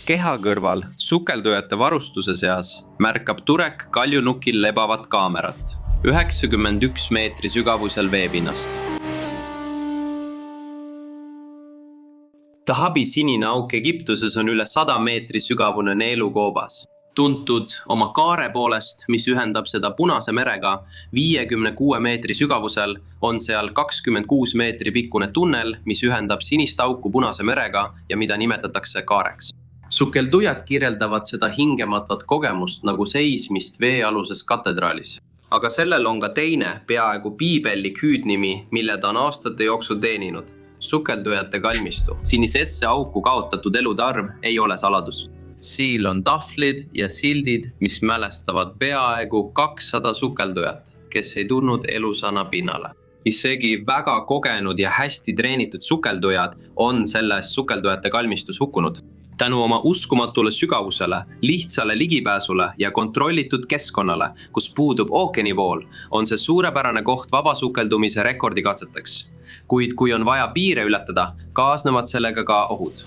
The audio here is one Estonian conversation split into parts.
Keha kõrval sukeldujate varustuse seas märkab Turek kaljunukil lebavat kaamerat 91 meetri sügavusel veepinnast. Tahabi sinine auk Egiptuses on üle 100 meetri sügavune neelukoobas. Tuntud oma kaare poolest, mis ühendab seda Punase merega 56 meetri sügavusel, on seal 26 meetri pikkune tunnel, mis ühendab sinist auku Punase merega ja mida nimetatakse kaareks. Sukeldujad kirjeldavad seda hingematvat kogemust nagu seismist veealuses katedraalis. Aga sellel on ka teine, peaaegu piibellik hüüdnimi, mille ta on aastate jooksul teeninud. Sukeldujate kalmistu. Sinisesse auku kaotatud elude arv ei ole saladus. Siil on tahvlid ja sildid, mis mälestavad peaaegu 200 sukeldujat, kes ei tulnud elusana pinnale. Isegi väga kogenud ja hästi treenitud sukeldujad on selles sukeldujate kalmistus hukkunud. Tänu oma uskumatule sügavusele, lihtsale ligipääsule ja kontrollitud keskkonnale, kus puudub ookeanivool, on see suurepärane koht vabasukeldumise rekordikatseteks. Kuid kui on vaja piire ületada, kaasnevad sellega ka ohud.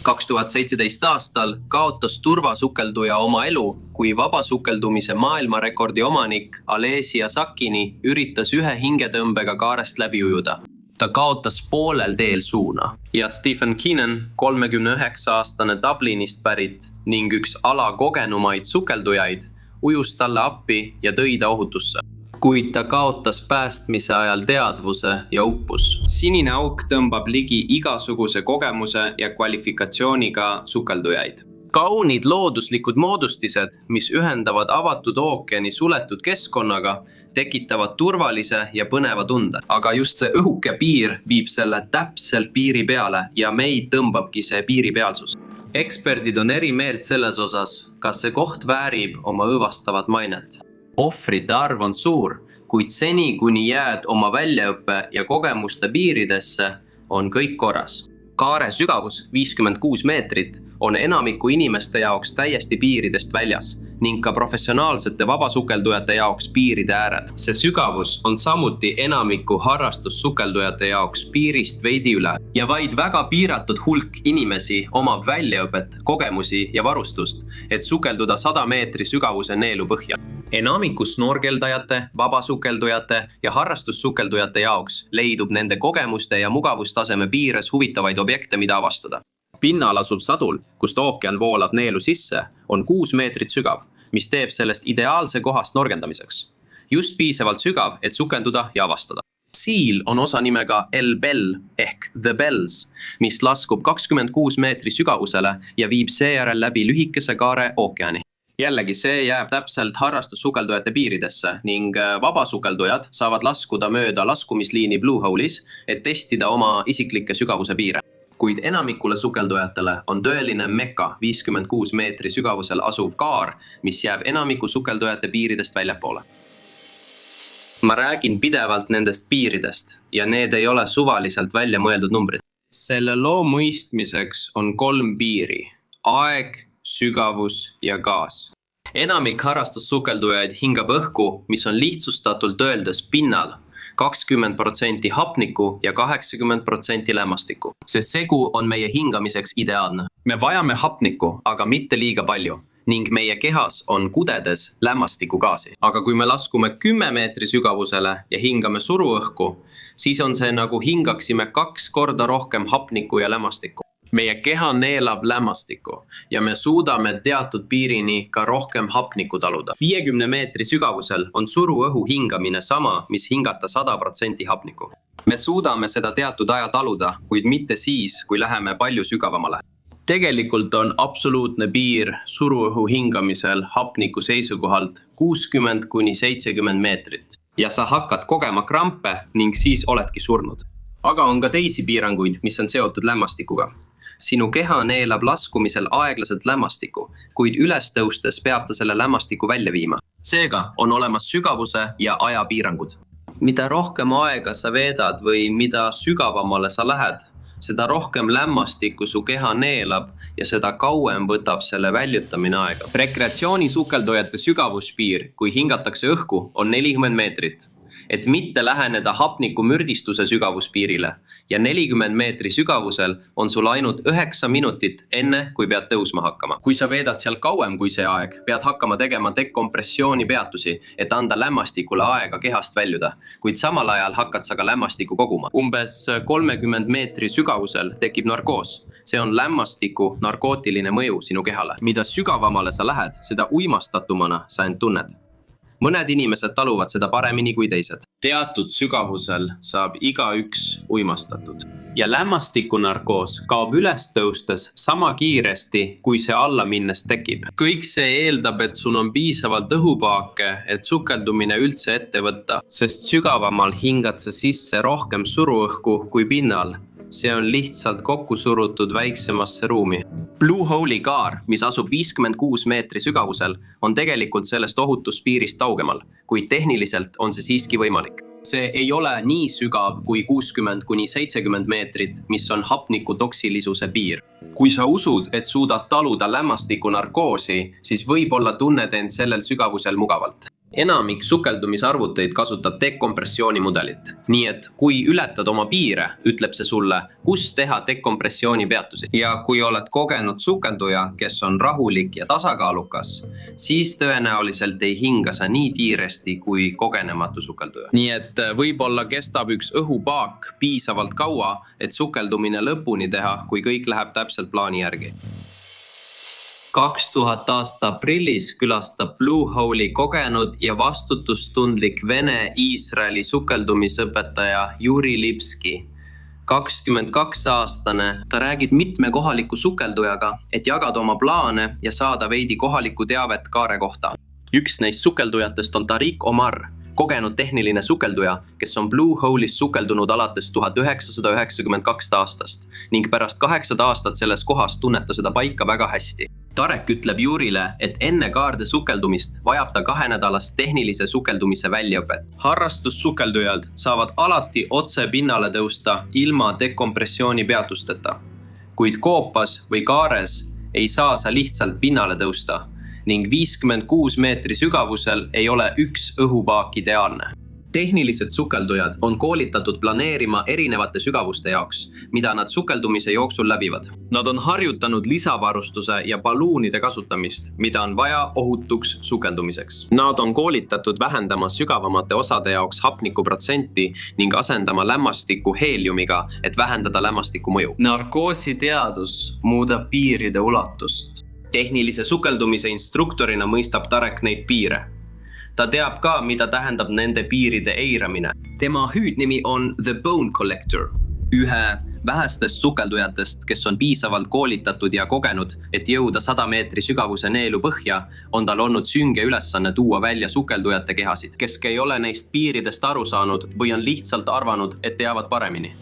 2017 aastal kaotas turvasukelduja oma elu, kui vabasukeldumise maailmarekordi omanik Alesia Sakini üritas ühe hingetõmbega kaarest läbi ujuda. Ta kaotas poolel teel suuna ja Stephen Keenan, 39-aastane Dublinist pärit ning üks ala kogenumaid sukeldujaid, ujus talle appi ja tõi ta ohutusse. Kuid ta kaotas päästmise ajal teadvuse ja uppus. Sinine auk tõmbab ligi igasuguse kogemuse ja kvalifikatsiooniga sukeldujaid. Kaunid looduslikud moodustised, mis ühendavad avatud ookeani suletud keskkonnaga, tekitavad turvalise ja põneva tunde. Aga just see õhuke piir viib selle täpselt piiri peale ja meid tõmbabki see piiripealsus. Eksperdid on eri meelt selles osas, kas see koht väärib oma õõvastavat mainet. Ohvrite arv on suur, kuid seni kuni jääd oma väljaõppe ja kogemuste piiridesse, on kõik korras. Kaare sügavus 56 meetrit on enamiku inimeste jaoks täiesti piiridest väljas ning ka professionaalsete vabasukeldujate jaoks piiride äärel. See sügavus on samuti enamiku harrastussukeldujate jaoks piirist veidi üle ja vaid väga piiratud hulk inimesi omab väljaõpet, kogemusi ja varustust, et sukelduda 100 meetri sügavuse neelu põhja. Enamiku snorkeldajate, vabasukeldujate ja harrastussukeldujate jaoks leidub nende kogemuste ja mugavustaseme piires huvitavaid objekte, mida avastada. Pinnal asuv sadul, kust ookean voolab neelu sisse, on 6 meetrit sügav, mis teeb sellest ideaalse koha snorgendamiseks. Just piisavalt sügav, et sukelduda ja avastada. Siil on osa nimega El Bell ehk The Bells, mis laskub 26 meetri sügavusele ja viib seejärel läbi lühikese kaare ookeani. Jällegi, see jääb täpselt harrastussukeldujate piiridesse ning vabasukeldujad saavad laskuda mööda laskumisliini Blue Hole'is, et testida oma isiklikke sügavuse piire. Kuid enamikule sukeldujatele on tõeline Mekka 56 meetri sügavusel asuv kaar, mis jääb enamiku sukeldujate piiridest väljapoole. Ma räägin pidevalt nendest piiridest ja need ei ole suvaliselt välja mõeldud numbrid. Selle loo mõistmiseks on 3 piiri: aeg, sügavus ja gaas. Enamik harrastussukeldujaid hingab õhku, mis on lihtsustatult öeldes pinnal, 20% hapniku ja 80% lämmastiku. See segu on meie hingamiseks ideaalne. Me vajame hapniku, aga mitte liiga palju ning meie kehas on kudedes lämmastikugaasi. Aga kui me laskume 10 meetri sügavusele ja hingame suruõhku, siis on see nagu hingaksime 2 korda rohkem hapniku ja lämmastikku. Meie keha neelab lämmastikku ja me suudame teatud piirini ka rohkem hapnikku taluda. 50 meetri sügavusel on suruõhu hingamine sama, mis hingata 100% hapnikku. Me suudame seda teatud aja taluda, kuid mitte siis, kui läheme palju sügavamale. Tegelikult on absoluutne piir suruõhu hingamisel hapniku seisukohalt 60–70 meetrit. Ja sa hakkad kogema krampe ning siis oledki surnud. Aga on ka teisi piiranguid, mis on seotud lämmastikuga. Sinu keha neelab laskumisel aeglaselt lämmastiku, kuid üles tõustes peab ta selle lämmastiku välja viima. Seega on olemas sügavuse ja aja piirangud. Mida rohkem aega sa veedad või mida sügavamale sa lähed, seda rohkem lämmastikku su keha neelab ja seda kauem võtab selle väljutamine aega. Rekreatsioonisukeldujate sügavuspiir, kui hingatakse õhku, on 40 meetrit. et mitte läheneda hapnikumürdistuse sügavuspiirile ja 40 meetri sügavusel on sul ainult 9 minutit enne, kui pead tõusma hakkama. Kui sa veedad seal kauem kui see aeg, pead hakkama tegema dekompressiooni peatusi, et anda lämmastikule aega kehast väljuda, kuid samal ajal hakkad sa ka lämmastikku koguma. Umbes 30 meetri sügavusel tekib narkoos. See on lämmastiku narkootiline mõju sinu kehale. Mida sügavamale sa lähed, seda uimastatumana sa end tunned. Mõned inimesed taluvad seda paremini kui teised. Teatud sügavusel saab igaüks uimastatud. Ja lämmastikunarkoos kaob üles tõustes sama kiiresti, kui see alla minnes tekib. Kõik see eeldab, et sul on piisavalt õhupaake, et sukeldumine üldse ette võtta, sest sügavamal hingad sa sisse rohkem suruõhku kui pinnal. See on lihtsalt kokku surutud väiksemasse ruumi. Blue Hole'i kaar, mis asub 56 meetri sügavusel, on tegelikult sellest ohutuspiirist kaugemal, kuid tehniliselt on see siiski võimalik. See ei ole nii sügav kui 60–70 meetrit, mis on hapniku toksilisuse piir. Kui sa usud, et suudad taluda lämmastikunarkoosi, siis võib-olla tunned end sellel sügavusel mugavalt. Enamik sukeldumisarvuteid kasutab dekompressiooni mudelit. Nii et kui ületad oma piire, ütleb see sulle, kus teha dekompressiooni peatusi. Ja kui oled kogenud sukelduja, kes on rahulik ja tasakaalukas, siis tõenäoliselt ei hinga sa nii kiiresti kui kogenematu sukelduja. Nii et võib-olla kestab üks õhupaak piisavalt kaua, et sukeldumine lõpuni teha, kui kõik läheb täpselt plaani järgi. 2000 aasta aprillis külastab Blue Hole'i kogenud ja vastutustundlik Vene-Iisraeli sukeldumisõpetaja Juri Lipski. 22-aastane, ta räägib mitme kohaliku sukeldujaga, et jagada oma plaane ja saada veidi kohalikku teavet kaare kohta. Üks neist sukeldujatest on Tariq Omar, kogenud tehniline sukelduja, kes on Blue Hole'is sukeldunud alates 1992 aastast ning pärast 8 aastat selles kohas tunneta seda paika väga hästi. Tarek ütleb Jurile, et enne kaarde sukeldumist vajab ta 2-nädalast tehnilise sukeldumise väljaõpet. Harrastussukeldujad saavad alati otse pinnale tõusta ilma dekompressiooni peatusteta. Kuid koopas või kaares ei saa sa lihtsalt pinnale tõusta ning 56 meetri sügavusel ei ole üks õhupaak ideaalne. Tehnilised sukeldujad on koolitatud planeerima erinevate sügavuste jaoks, mida nad sukeldumise jooksul läbivad. Nad on harjutanud lisavarustuse ja baluunide kasutamist, mida on vaja ohutuks sukeldumiseks. Nad on koolitatud vähendama sügavamate osade jaoks hapnikuprotsenti ning asendama lämmastikku heeliumiga, et vähendada lämmastiku mõju. Narkoositeadus muudab piiride ulatust. Tehnilise sukeldumise instruktorina mõistab Tarek neid piire. Ta teab ka, mida tähendab nende piiride eiramine. Tema hüüdnimi on The Bone Collector. Ühe vähestest sukeldujatest, kes on piisavalt koolitatud ja kogenud, et jõuda 100 meetri sügavuse neelu põhja, on tal olnud sünge ülesanne tuua välja sukeldujate kehasid, kes ei ole neist piiridest aru saanud või on lihtsalt arvanud, et teavad paremini.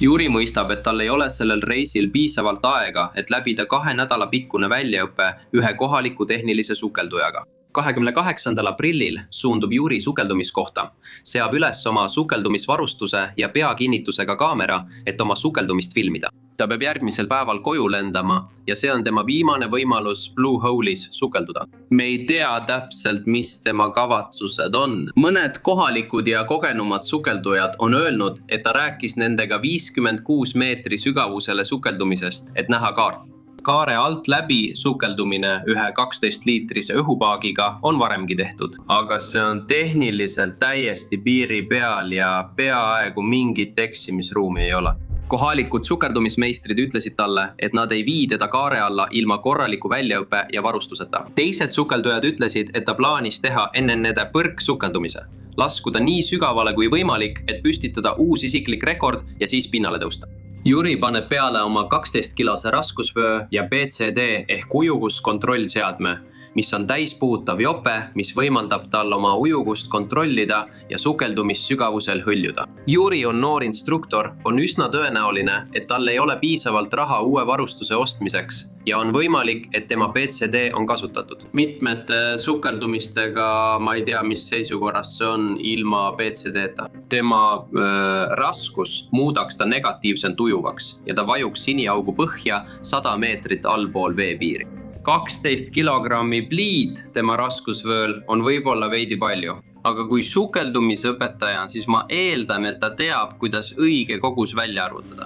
Juri mõistab, et tal ei ole sellel reisil piisavalt aega, et läbida 2 nädala pikkune väljaõpe ühe kohaliku tehnilise sukeldujaga. 28. aprillil suundub Juri sukeldumiskohta, seab üles oma sukeldumisvarustuse ja peakinnitusega kaamera, et oma sukeldumist filmida. Ta peab järgmisel päeval koju lendama ja see on tema viimane võimalus Blue Hole'is sukelduda. Me ei tea täpselt, mis tema kavatsused on. Mõned kohalikud ja kogenumad sukeldujad on öelnud, et ta rääkis nendega 56 meetri sügavusele sukeldumisest, et näha kaart. Kaare alt läbi sukeldumine ühe 12-liitrise õhupaagiga on varemgi tehtud, aga see on tehniliselt täiesti piiri peal ja peaaegu mingit eksimisruumi ei ole. Kohalikud sukeldumismeistrid ütlesid talle, et nad ei vii teda kaare alla ilma korraliku väljaõppe ja varustuseta. Teised sukeldujad ütlesid, et ta plaanis teha enne nende põrksukeldumise. Laskuda nii sügavale kui võimalik, et püstitada uus isiklik rekord ja siis pinnale tõusta. Juri paneb peale oma 12-kilose raskusvöö ja BCD ehk ujuvuskontrollseadme, mis on täispuhutav jope, mis võimaldab tal oma ujuvust kontrollida ja sukeldumissügavusel hõljuda. Juri on noor instruktor, on üsna tõenäoline, et tal ei ole piisavalt raha uue varustuse ostmiseks ja on võimalik, et tema BCD on kasutatud. Mitmete sukeldumistega ma ei tea, mis seisukorras see on ilma BCD-ta. Tema raskus muudaks ta negatiivselt ujuvaks ja ta vajuks siniaugu põhja 100 meetrit allpool veepiiri. 12 kilogrammi pliid tema raskusvööl on võib-olla veidi palju. Aga kui sukeldumisõpetaja, siis ma eeldan, et ta teab, kuidas õige kogus välja arvutada.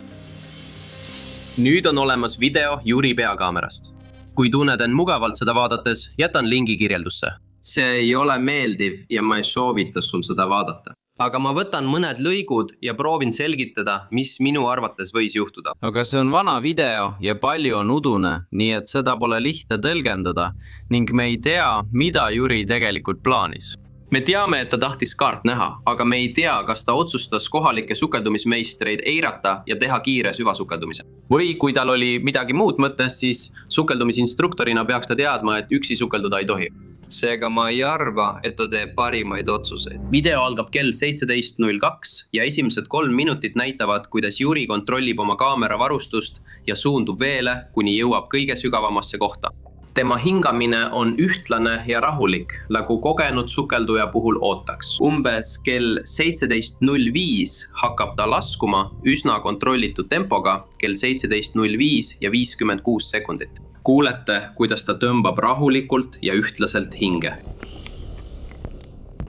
Nüüd on olemas video Juri peakaamerast. Kui tunned end mugavalt seda vaadates, jätan lingi kirjeldusse. See ei ole meeldiv ja ma ei soovita sul seda vaadata. Aga ma võtan mõned lõigud ja proovin selgitada, mis minu arvates võis juhtuda. Aga see on vana video ja palju on udune, nii et seda pole lihtne tõlgendada ning me ei tea, mida Juri tegelikult plaanis. Me teame, et ta tahtis kaart näha, aga me ei tea, kas ta otsustas kohalike sukeldumismeistreid eirata ja teha kiire süvasukeldumise. Või kui tal oli midagi muud mõttes, siis sukeldumisinstruktorina peaks ta teadma, et üksi sukelduda ei tohi. Seega ma ei arva, et ta teeb parimaid otsuseid. Video algab kell 17.02 ja esimesed 3 minutit näitavad, kuidas Juri kontrollib oma kaamera varustust ja suundub veele, kuni jõuab kõige sügavamasse kohta. Tema hingamine on ühtlane ja rahulik, nagu kogenud sukelduja puhul ootaks. Umbes kell 17.05 hakkab ta laskuma üsna kontrollitud tempoga kell 17.05 ja 56 sekundit. Kuulete, kuidas ta tõmbab rahulikult ja ühtlaselt hinge.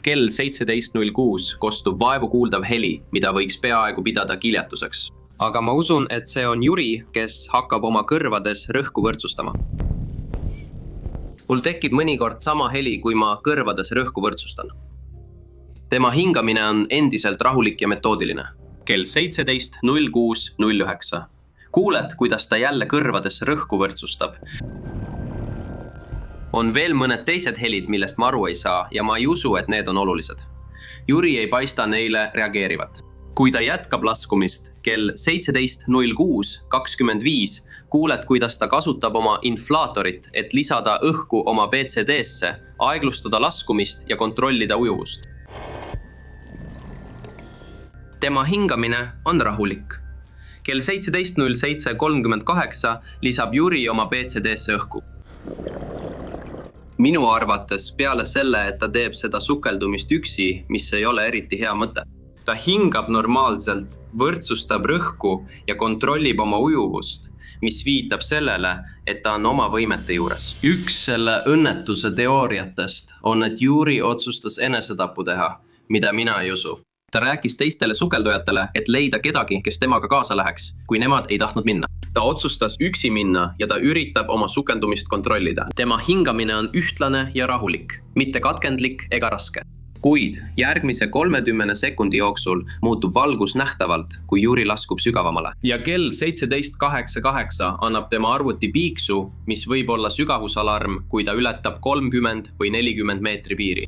Kell 17.06 kostub vaevu kuuldav heli, mida võiks peaaegu pidada kiljatuseks. Aga ma usun, et see on Juri, kes hakkab oma kõrvades rõhku võrdsustama. Mul tekib mõnikord sama heli, kui ma kõrvades rõhku võrdsustan. Tema hingamine on endiselt rahulik ja metoodiline. Kell 17.06.09. Kuuled, kuidas ta jälle kõrvades rõhku võrdsustab. On veel mõned teised helid, millest ma aru ei saa ja ma ei usu, et need on olulised. Juri ei paista neile reageerivat. Kui ta jätkab laskumist kell 17.06.25, kuuled, kuidas ta kasutab oma inflaatorit, et lisada õhku oma BCD-sse, aeglustada laskumist ja kontrollida ujuvust. Tema hingamine on rahulik. Kell 17.07.38 lisab Juri oma BCD-sse õhku. Minu arvates peale selle, et ta teeb seda sukeldumist üksi, mis ei ole eriti hea mõte. Ta hingab normaalselt, võrdsustab rõhku ja kontrollib oma ujuvust, mis viitab sellele, et ta on oma võimete juures. Üks selle õnnetuse teooriatest on, et Juri otsustas enesetapu teha, mida mina ei usu. Ta rääkis teistele sukeldujatele, et leida kedagi, kes temaga kaasa läheks, kui nemad ei tahtnud minna. Ta otsustas üksi minna ja ta üritab oma sukeldumist kontrollida. Tema hingamine on ühtlane ja rahulik, mitte katkendlik ega raske. Kuid järgmise 30 sekundi jooksul muutub valgus nähtavalt, kui Juri laskub sügavamale. Ja kell 17.88 annab tema arvuti piiksu, mis võib olla sügavusalarm, kui ta ületab 30 või 40 meetri piiri.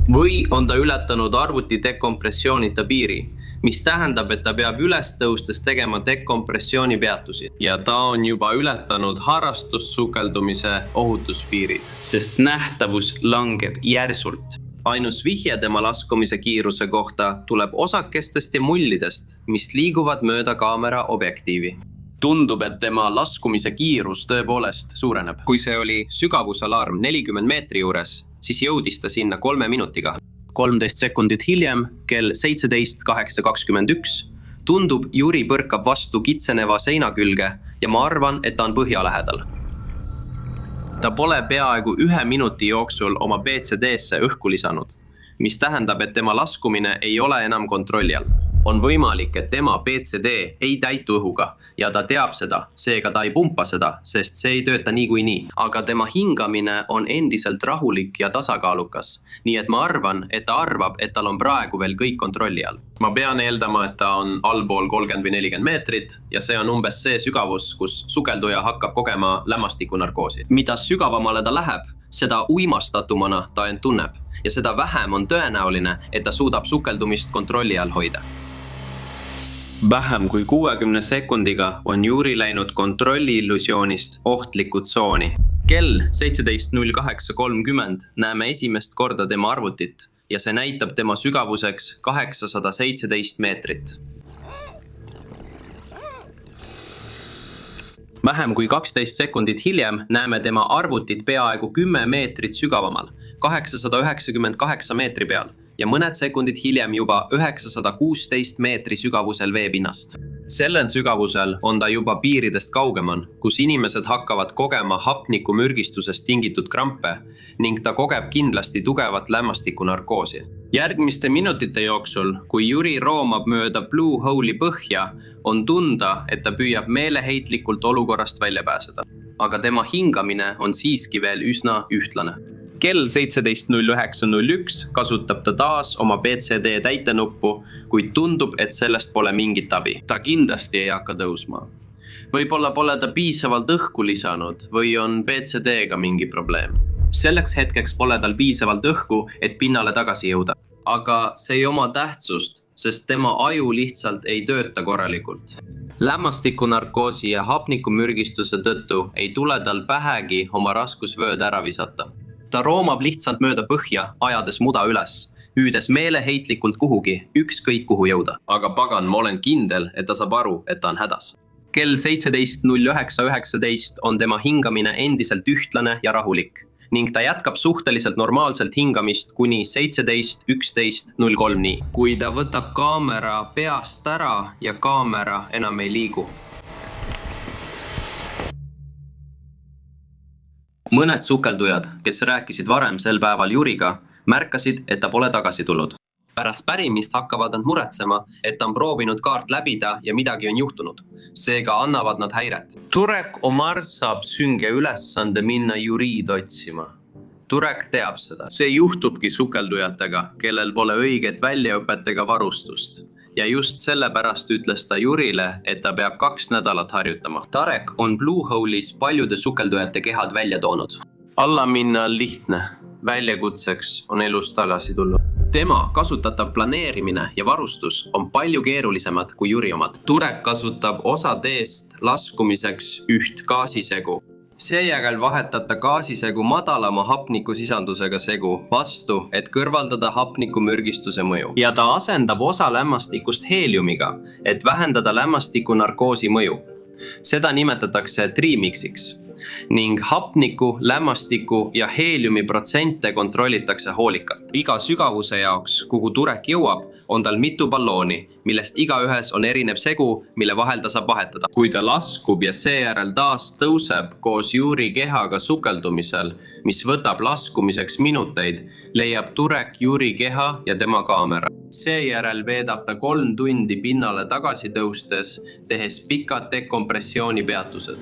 Või on ta ületanud arvuti dekompressioonita piiri, mis tähendab, et ta peab üles tõustes tegema dekompressiooni peatusi. Ja ta on juba ületanud harrastussukeldumise ohutuspiirid, sest nähtavus langeb järsult. Ainus vihje tema laskumise kiiruse kohta tuleb osakestest ja mullidest, mis liiguvad mööda kaamera objektiivi. Tundub, et tema laskumise kiirus tõepoolest suureneb. Kui see oli sügavusalarm 40 meetri juures, siis jõudis ta sinna 3 minutiga. 13 sekundit hiljem, kell 17.8.21, tundub Juri põrkab vastu kitseneva seina külge ja ma arvan, et ta on põhja lähedal. Ta pole peaaegu 1 minuti jooksul oma BCD-sse õhku lisanud, mis tähendab, et tema laskumine ei ole enam kontrolli all. On võimalik, et tema BCD ei täitu õhuga ja ta teab seda, seega ta ei pumpa seda, sest see ei tööta niikuinii. Aga tema hingamine on endiselt rahulik ja tasakaalukas, nii et ma arvan, et ta arvab, et tal on praegu veel kõik kontrolli all. Ma pean eeldama, et ta on allpool 30 või 40 meetrit ja see on umbes see sügavus, kus sukelduja hakkab kogema lämmastikunarkoosi. Mida sügavamale ta läheb, seda uimastatumana ta end tunneb ja seda vähem on tõenäoline, et ta suudab sukeldumist kontrolli all hoida. Vähem kui 60 sekundiga on Juri läinud kontrolli illusioonist ohtlikku tsooni. Kell 17.08.30 näeme esimest korda tema arvutit ja see näitab tema sügavuseks 817 meetrit. Vähem kui 12 sekundit hiljem näeme tema arvutit peaaegu 10 meetrit sügavamal, 898 meetri peal ja mõned sekundid hiljem juba 916 meetri sügavusel veepinnast. Sellel sügavusel on ta juba piiridest kaugemal, kus inimesed hakkavad kogema hapnikumürgistusest tingitud krampe ning ta kogeb kindlasti tugevat lämmastikunarkoosi. Järgmiste minutite jooksul, kui Jüri roomab mööda Blue Hole'i põhja, on tunda, et ta püüab meeleheitlikult olukorrast välja pääseda. Aga tema hingamine on siiski veel üsna ühtlane. Kell 17.09.01 kasutab ta taas oma PCD täitenuppu, kuid tundub, et sellest pole mingit abi. Ta kindlasti ei hakka tõusma. Võib-olla pole ta piisavalt õhku lisanud või on PCD-ga mingi probleem. Selleks hetkeks pole tal piisavalt õhku, et pinnale tagasi jõuda. Aga see ei oma tähtsust, sest tema aju lihtsalt ei tööta korralikult. Lämmastikunarkoosi ja hapnikumürgistuse tõttu ei tule tal pähegi oma raskusvööd ära visata. Ta roomab lihtsalt mööda põhja, ajades muda üles, hüüdes meeleheitlikult kuhugi, ükskõik kuhu jõuda. Aga pagan, ma olen kindel, et ta saab aru, et ta on hädas. Kell 17.09.19 on tema hingamine endiselt ühtlane ja rahulik ning ta jätkab suhteliselt normaalselt hingamist kuni 17.11.03 nii. Kui ta võtab kaamera peast ära ja kaamera enam ei liigu. Mõned sukeldujad, kes rääkisid varem sel päeval Jüriga, märkasid, et ta pole tagasi tulnud. Pärast pärimist hakkavad nad muretsema, et ta on proovinud kaart läbida ja midagi on juhtunud. Seega annavad nad häiret. Turek Omar saab sünge ülesande minna Jürid otsima. Turek teab seda. See juhtubki sukeldujatega, kellel pole õiget väljaõpet ega varustust. Ja just sellepärast ütles ta Jürile, et ta peab 2 nädalat harjutama. Tarek on Blue Hole'is paljude sukeldujate kehad välja toonud. Alla minna on lihtne. Väljakutseks on elus tagasi tulnud. Tema kasutatav planeerimine ja varustus on palju keerulisemad kui Jüri omad. Turek kasutab osa teest laskumiseks üht gaasisegu. Seejärel vahetada gaasisegu madalama hapnikusisandusega segu vastu, et kõrvaldada hapnikumürgistuse mõju. Ja ta asendab osa lämmastikust heeliumiga, et vähendada lämmastikunarkoosi mõju. Seda nimetatakse triimiksiks. Ning hapniku, lämmastiku ja heeliumi protsente kontrollitakse hoolikalt. Iga sügavuse jaoks, kuhu Turek jõuab, on tal mitu ballooni, millest igaühes on erinev segu, mille vahel ta saab vahetada. Kui ta laskub ja seejärel taas tõuseb koos Jüri kehaga sukeldumisel, mis võtab laskumiseks minuteid, leiab Turek Jüri keha ja tema kaamera. Seejärel veedab ta 3 tundi pinnale tagasi tõustes, tehes pikad dekompressiooni peatused.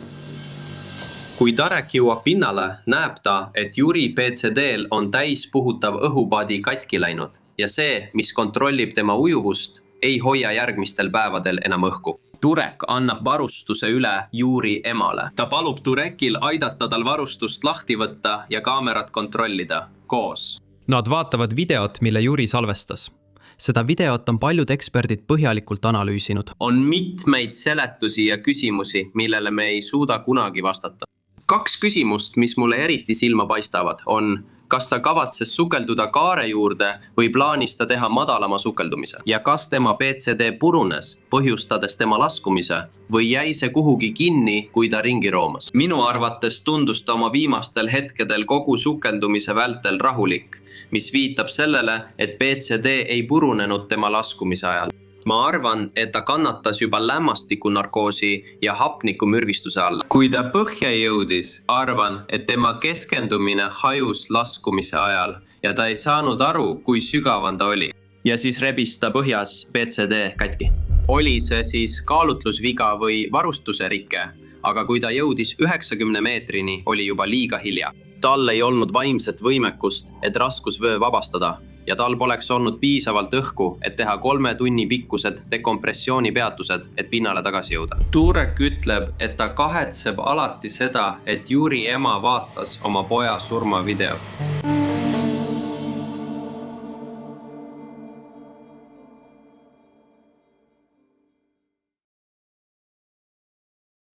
Kui Tarek jõuab pinnale, näeb ta, et Jüri PCD-l on täis puhutav õhupaadi katki läinud ja see, mis kontrollib tema ujuvust, ei hoia järgmistel päevadel enam õhku. Turek annab varustuse üle Jüri emale. Ta palub Turekil aidata tal varustust lahti võtta ja kaamerat kontrollida koos. Nad vaatavad videot, mille Jüri salvestas. Seda videot on paljud eksperdid põhjalikult analüüsinud. On mitmeid seletusi ja küsimusi, millele me ei suuda kunagi vastata. 2 küsimust, mis mulle eriti silma paistavad, on, kas ta kavatses sukelduda kaare juurde või plaanis ta teha madalama sukeldumise? Ja kas tema PCD purunes, põhjustades tema laskumise või jäi see kuhugi kinni, kui ta ringi roomas? Minu arvates tundus ta oma viimastel hetkedel kogu sukeldumise vältel rahulik, mis viitab sellele, et PCD ei purunenud tema laskumise ajal. Ma arvan, et ta kannatas juba lämmastikunarkoosi ja hapnikumürgistuse alla. Kui ta põhja jõudis, arvan, et tema keskendumine hajus laskumise ajal ja ta ei saanud aru, kui sügavan ta oli. Ja siis rebis ta põhjas PCD katki. Oli see siis kaalutlusviga või varustuse rikke, aga kui ta jõudis 90 meetrini, oli juba liiga hilja. Tal ei olnud vaimset võimekust, et raskusvöö vabastada. Ja tal poleks olnud piisavalt õhku, et teha 3 tunni pikkused dekompressiooni peatused, et pinnale tagasi jõuda. Turek ütleb, et ta kahetseb alati seda, et Jüri ema vaatas oma poja surmavideot.